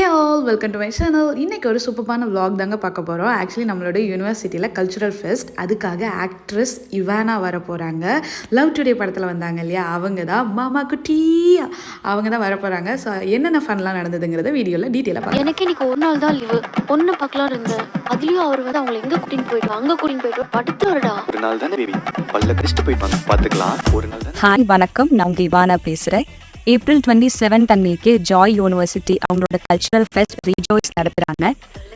Hey all welcome to my channel. இன்றைக்கி ஒரு சூப்பரான vlog தாங்க பார்க்க போகிறோம். ஆக்சுவலி நம்மளோட யூனிவர்சிட்டியில் கல்ச்சுரல் ஃபெஸ்ட், அதுக்காக ஆக்ட்ரஸ் இவானா வர போகிறாங்க. லவ் டுடே படத்தில் வந்தாங்க இல்லையா, அவங்க தான் மாமா குட்டி, அவங்க தான் வர போகிறாங்க. ஸோ என்னென்ன ஃபன்லாம் நடந்ததுங்கிறத வீடியோவில் டீட்டெயிலாக பார்க்கலாம். எனக்கு இன்னைக்கு ஒரு நாள் தான் லீவு, பொண்ணு பார்க்கலாம் இருந்தேன். அதுலேயும் அவர் வந்து அவங்களை எங்கே கூட்டின்னு போயிட்டு அங்கே கூட்டின்னு போயிட்டு அடுத்த வருடா ஒரு நாள் தானே பேபி, பல்ல கடிச்சிட்டு போயிட்டு வந்து பார்த்துக்கலாம். ஒரு நாள் தான். ஹாய் வணக்கம், நான் இவானா பேசுகிறேன். April 27 அன்னைக்கு ஜாய் யூனிவர்சிட்டி அவங்களோட கல்ச்சுரல் ஃபெஸ்ட் ரீஜாய்ஸ் நடத்துகிறாங்க.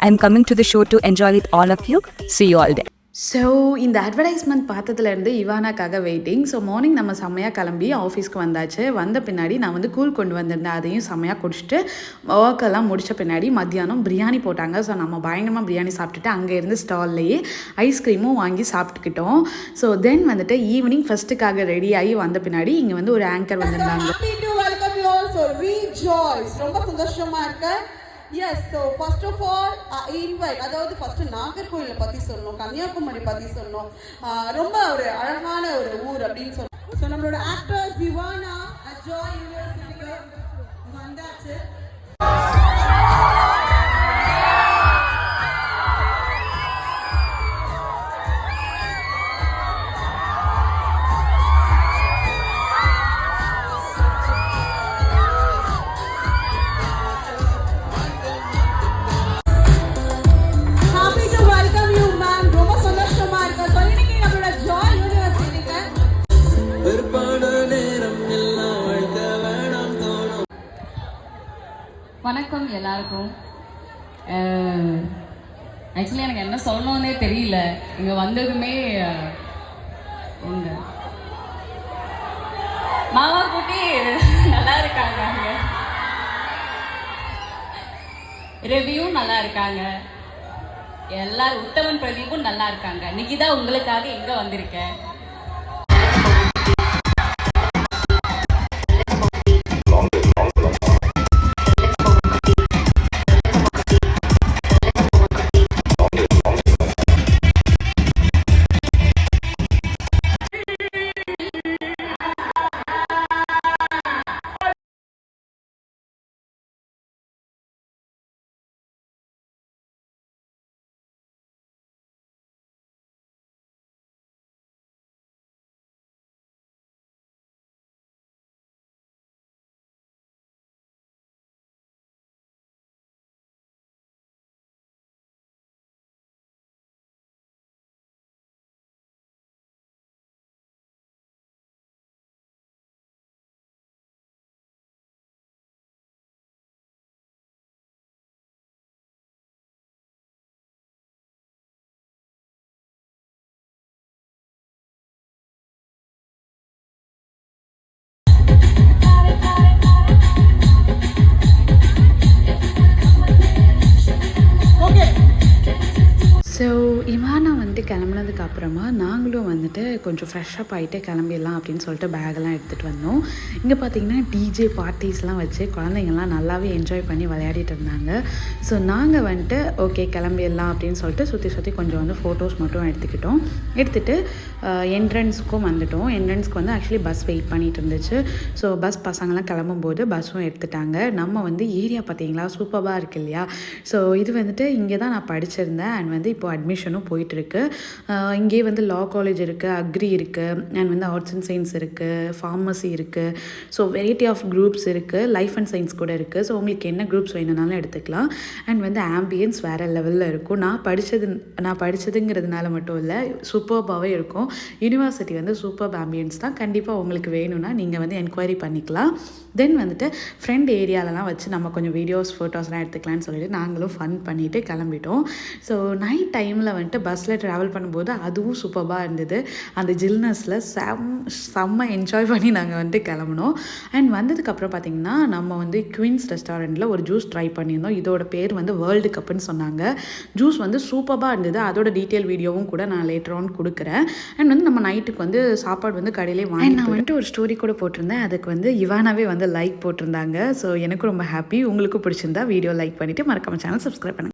I am coming to the show to enjoy with all of you. See you all there. So இந்த அட்வர்டைஸ்மெண்ட் பார்த்ததுலேருந்து இவானாக்காக வெயிட்டிங். ஸோ மார்னிங் நம்ம செம்மையாக கிளம்பி ஆஃபீஸ்க்கு வந்தாச்சு. வந்த பின்னாடி நான் வந்து கூல் கொண்டு வந்திருந்தேன், அதையும் செம்மையாக குடிச்சிட்டு ஒர்க்கெல்லாம் முடித்த பின்னாடி மத்தியானம் பிரியாணி போட்டாங்க. ஸோ நம்ம பயங்கரமாக பிரியாணி சாப்பிட்டுட்டு அங்கே இருந்து ஸ்டால்லையே ஐஸ்கிரீமும் வாங்கி சாப்பிட்டுக்கிட்டோம். ஸோ தென் வந்துட்டு ஈவினிங் ஃபஸ்ட்டுக்காக ரெடி ஆகி வந்த பின்னாடி இங்கே வந்து ஒரு ஆங்கர் வந்திருந்தாங்க. ரொம்ப சந்தோஷமா இருக்கு. Yes, so first of all, invite, அதாவது ஃபர்ஸ்ட் நாகர்கோயிலை பற்றி சொல்லணும், கன்னியாகுமரி பற்றி சொல்லணும். ரொம்ப ஒரு அழகான ஒரு ஊர் அப்படின்னு சொல்லணும். ஸோ நம்மளோட ஆக்டர்ஸ் இவானா ஜாய் யூனிவர்சிட்டிக்கு வந்தாச்சு. வணக்கம் எல்லாருக்கும். ஆக்சுவலி எனக்கு என்ன சொல்லணும்னே தெரியல. இங்கே வந்ததுமே உங்க மாமா குட்டி நல்லா இருக்காங்க, அங்கே ரெவியும் நல்லா இருக்காங்க, எல்லாரும் உத்தமன் பிரதீபும் நல்லா இருக்காங்க. இன்னைக்கு தான் உங்களுக்காக இங்கே வந்திருக்கேன். ஸோ இவானா வந்துட்டு கிளம்புனதுக்கு அப்புறமா நாங்களும் வந்துட்டு கொஞ்சம் ஃப்ரெஷ்ஷப் ஆகிட்டு கிளம்பிடலாம் அப்படின்னு சொல்லிட்டு பேக்கெல்லாம் எடுத்துகிட்டு வந்தோம். இங்கே பார்த்திங்கன்னா டிஜே பார்ட்டிஸ்லாம் வச்சு குழந்தைங்கள்லாம் நல்லாவே என்ஜாய் பண்ணி விளையாடிட்டு இருந்தாங்க. ஸோ நாங்கள் வந்துட்டு ஓகே கிளம்பிடலாம் அப்படின்னு சொல்லிட்டு சுற்றி கொஞ்சம் வந்து ஃபோட்டோஸ் மட்டும் எடுத்துகிட்டு என்ட்ரன்ஸுக்கும் வந்துட்டோம். என்ட்ரன்ஸ்க்கு வந்து ஆக்சுவலி பஸ் வெயிட் பண்ணிகிட்டு இருந்துச்சு. ஸோ பஸ் பசங்கள்லாம் கிளம்பும்போது பஸ்ஸும் எடுத்துட்டாங்க. நம்ம வந்து ஏரியா பார்த்திங்களா சூப்பராக இருக்குது இல்லையா. ஸோ இது வந்துட்டு இங்கே தான் நான் படிச்சிருந்தேன். அண்ட் வந்து இப்போ அட்மிஷனும் போயிட்டுருக்கு. இங்கே வந்து லா காலேஜ் இருக்குது, அக்ரி இருக்குது, அண்ட் வந்து ஆர்ட்ஸ் அண்ட் சயின்ஸ் இருக்குது, ஃபார்மசி இருக்குது. ஸோ வெரைட்டி ஆஃப் குரூப்ஸ் இருக்குது, லைஃப் அண்ட் சயின்ஸ் கூட இருக்குது. ஸோ உங்களுக்கு என்ன குரூப்ஸ் வேணுனாலும் எடுத்துக்கலாம். அண்ட் வந்து ஆம்பியன்ஸ் வேறு லெவலில் இருக்கும். நான் படித்ததுங்கிறதுனால மட்டும் இல்லை, சூப்பர்பாகவே இருக்கும். யூனிவர்சிட்டி வந்து சூப்பர் ஆம்பியன்ஸ் தான். கண்டிப்பாக உங்களுக்கு வேணும்னா நீங்கள் வந்து என்கொயரி பண்ணிக்கலாம். தென் வந்துட்டு ஃப்ரெண்ட் ஏரியாலலாம் வச்சு நம்ம கொஞ்சம் வீடியோஸ் ஃபோட்டோஸ்லாம் எடுத்துக்கலான்னு சொல்லிட்டு நாங்களும் ஃபன் பண்ணிவிட்டு கிளம்பிட்டோம். ஸோ நைட் டைமில் வந்துட்டு பஸ்ஸில் ட்ராவல் பண்ணும்போது அதுவும் சூப்பராக இருந்தது. அந்த ஜில்னஸில் செம்ம என்ஜாய் பண்ணி நாங்கள் வந்துட்டு கிளம்பினோம். அண்ட் வந்ததுக்கப்புறம் பார்த்திங்கன்னா நம்ம வந்து குயின்ஸ் ரெஸ்டாரண்ட்டில் ஒரு ஜூஸ் ட்ரை பண்ணியிருந்தோம். இதோட பேர் வந்து வேர்ல்டு கப்புன்னு சொன்னாங்க. ஜூஸ் வந்து சூப்பராக இருந்தது. அதோட டீட்டெயில் வீடியோவும் கூட நான் லேட்டர் ஆன் கொடுக்குறேன். அண்ட் வந்து நம்ம நைட்டுக்கு வந்து சாப்பாடு வந்து கடையிலே வாங்கி நான் வந்துட்டு ஒரு ஸ்டோரி கூட போட்டிருந்தேன். அதுக்கு வந்து இவானாவே வந்து லைக் போட்டிருந்தாங்க. ஸோ எனக்கு ரொம்ப ஹாப்பி. உங்களுக்கு பிடிச்சிருந்தா வீடியோ லைக் பண்ணிவிட்டு மறக்காம சேனல் சப்ஸ்கிரைப் பண்ணுங்கள்.